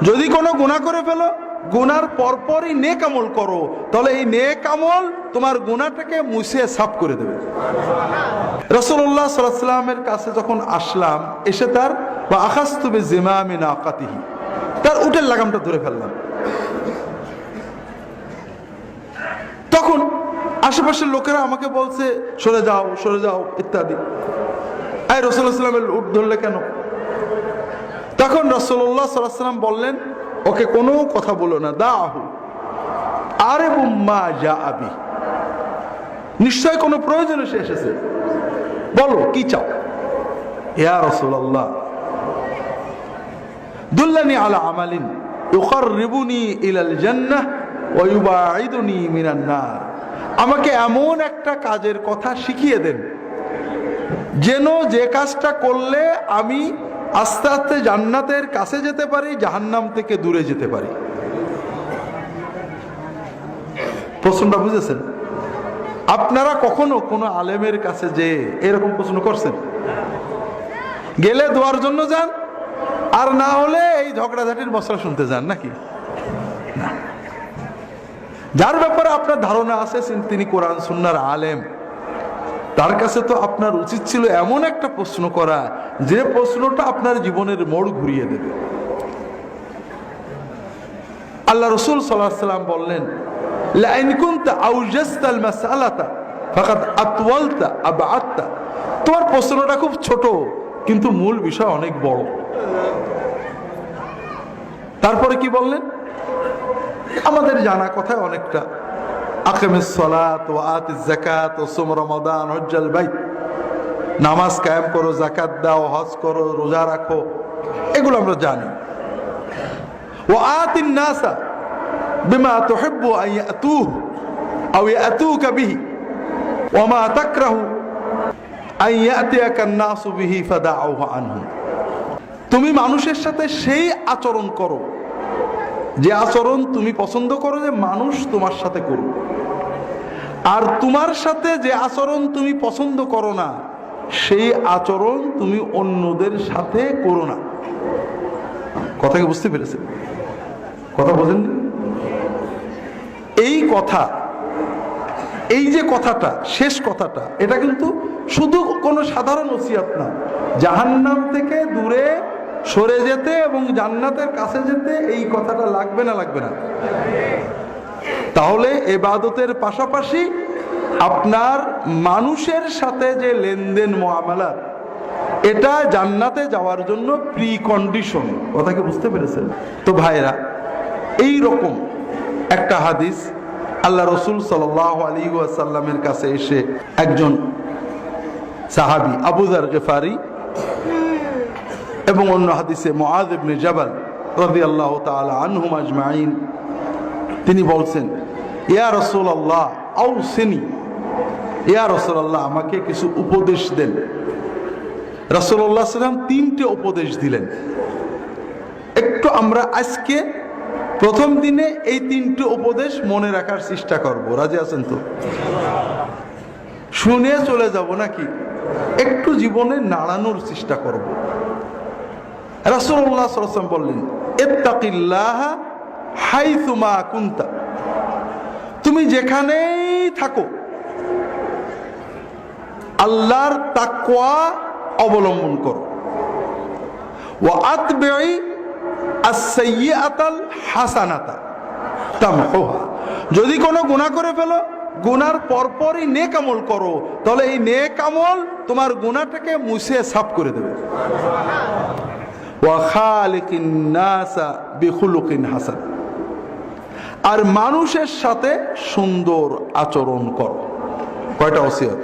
যদি কোনো গুনাহ করে ফেলো, গুনার পরপরই নেক আমল করো, তাহলে এই নেক আমল তোমার গুনাহটাকে মুছে সাফ করে দেবে। রাসূলুল্লাহ সাল্লাল্লাহু আলাইহি ওয়াসাল্লামের কাছে যখন আসলাম, এসে তার বা আখাযতু বিজিমামি নাকাতিহি, তার উটের লাগামটা ধরে ফেললাম। তখন আশেপাশের লোকেরা আমাকে বলছে সরে যাও সরে যাও ইত্যাদি। এই রাসূলুল্লাহ সাল্লাল্লাহু আলাইহি ওয়াসাল্লামের উট ধরলে কেন? তখন রাসূলুল্লাহ সাল্লাল্লাহু আলাইহি ওয়াসাল্লাম বললেন, ওকে কোনো কথা বলো না, দাহু আরিবুম মা জাআবি, নিশ্চয় কোনো প্রয়োজনে সে এসেছে, বলো কি চাও। ইয়া রাসূলুল্লাহ দুল্লানি আলা আমালিন ইউকাররিবুনি ইলাল জান্নাহ ওয়া ইউবাঈদুনি মিনান নার, আমাকে এমন একটা কাজের কথা শিখিয়ে দেন যেন যে কাজটা করলে আমি আস্তে আস্তে জান্নাতের কাছে যেতে পারি, জাহান্নাম থেকে দূরে যেতে পারি। প্রশ্নটা বুঝেছেন? আপনারা কখনো কোনো আলেমের কাছে যে এরকম প্রশ্ন করছেন? গেলে দোয়ার জন্য যান, আর না হলে এই ঝগড়াঝাটির মশলা শুনতে যান নাকি? যার ব্যাপারে আপনার ধারণা আছে তিনি কোরআন সুন্নাহর আলেম, তার কাছে তো আপনার উচিত ছিল এমন একটা প্রশ্ন করা যে প্রশ্নটা আপনার জীবনের মোড় ঘুরিয়ে দেবে। আল্লাহ রাসূল সাল্লাল্লাহু আলাইহি ওয়াসাল্লাম বললেন, লা ইন কুনতা আওজাসতাল মাসআলাতা ফাকাদ আতওয়ালতা আবআদতা, তোমার প্রশ্নটা খুব ছোট কিন্তু মূল বিষয় অনেক বড়। তারপরে কি বললেন? আমাদের জানা কথা অনেকটা, আকিমিস সালাত ওয়া আতিজ যাকাত ওয়া সুম রমাদান হজ্জাল বাইত, নামাজ কায়েম করো, যাকাত দাও, হজ করো, রোজা রাখো, এগুলো আমরা জানি। ওয়া আতিন নাসা বিমা তুহিব্বু আন ইয়াতুহু আও ইয়াতুকা বিহি ওয়া মা তাকরাহু আন ইয়াতিয়াকা আন-নাসু বিহি ফাদাউহু আনহু, তুমি মানুষের সাথে সেই আচরণ করো যে আচরণ তুমি পছন্দ করো যে মানুষ তোমার সাথে করুক, আর তোমার সাথে যে আচরণ তুমি পছন্দ করো না সেই আচরণ তুমি অন্যদের সাথে করো না। কথা কি বুঝতে পেরেছেন? কথা বোঝেননি? এই কথা, এই যে কথাটা, শেষ কথাটা, এটা কিন্তু শুধু কোনো সাধারণ ওসিয়ত না, জাহান্নাম থেকে দূরে সরে যেতে এবং জান্নাতের কাছে যেতে এই কথাটা লাগবে না? লাগবে না? তাহলে ইবাদতের পাশাপাশি আপনার মানুষের সাথে যে লেনদেন মুআমালা, এটা জান্নাতে যাওয়ার জন্য প্রি কন্ডিশন। কথা কি বুঝতে পেরেছেন? তো ভাইরা, এই রকম একটা হাদিস আল্লাহ রাসূল সাল্লাল্লাহু আলাইহি ওয়াসাল্লামের কাছে এসে একজন সাহাবী আবু যার গিফারি এবং অন্য হাদিসে মুআয ইবনে জাবাল রাদিয়াল্লাহু তাআলা আনহুম আজমাইন, তিনি বলছেন, ইয়া রাসূলুল্লাহ আউসিনি, ইয়া রাসূলুল্লাহ আমাকে কিছু উপদেশ দেন। রাসূলুল্লাহ সাল্লাল্লাহু আলাইহি ওয়াসাল্লাম তিনটে উপদেশ দিলেন। একটু আমরা আজকে প্রথম দিনে এই তিনটে উপদেশ মনে রাখার চেষ্টা করব। রাজি আছেন তো? শুনে চলে যাব নাকি? একটু জীবনে নাড়ানোর চেষ্টা করব। রাসূলুল্লাহ সাল্লাল্লাহু আলাইহি ওয়াসাল্লাম বললেন, ইত্তাকিল্লাহা হাইসুমা কুনতা, তুমি যেখানেই থাকো আল্লাহর তাকওয়া অবলম্বন করো। ওয়া আতবিই আস-সাইয়্যাতাল হাসানাতা তামহুহা, যদি কোনো গুনাহ করে ফেলো, গুনার পরপরই নেক আমল করো, তাহলে এই নেক আমল তোমার গুনাহটাকে মুছে সাফ করে দেবে। ওয়া খালিকিন নাসা বিখুলুকিন হাসান, আর মানুষের সাথে সুন্দর আচরণ করো। কয়টা ওসিয়ত?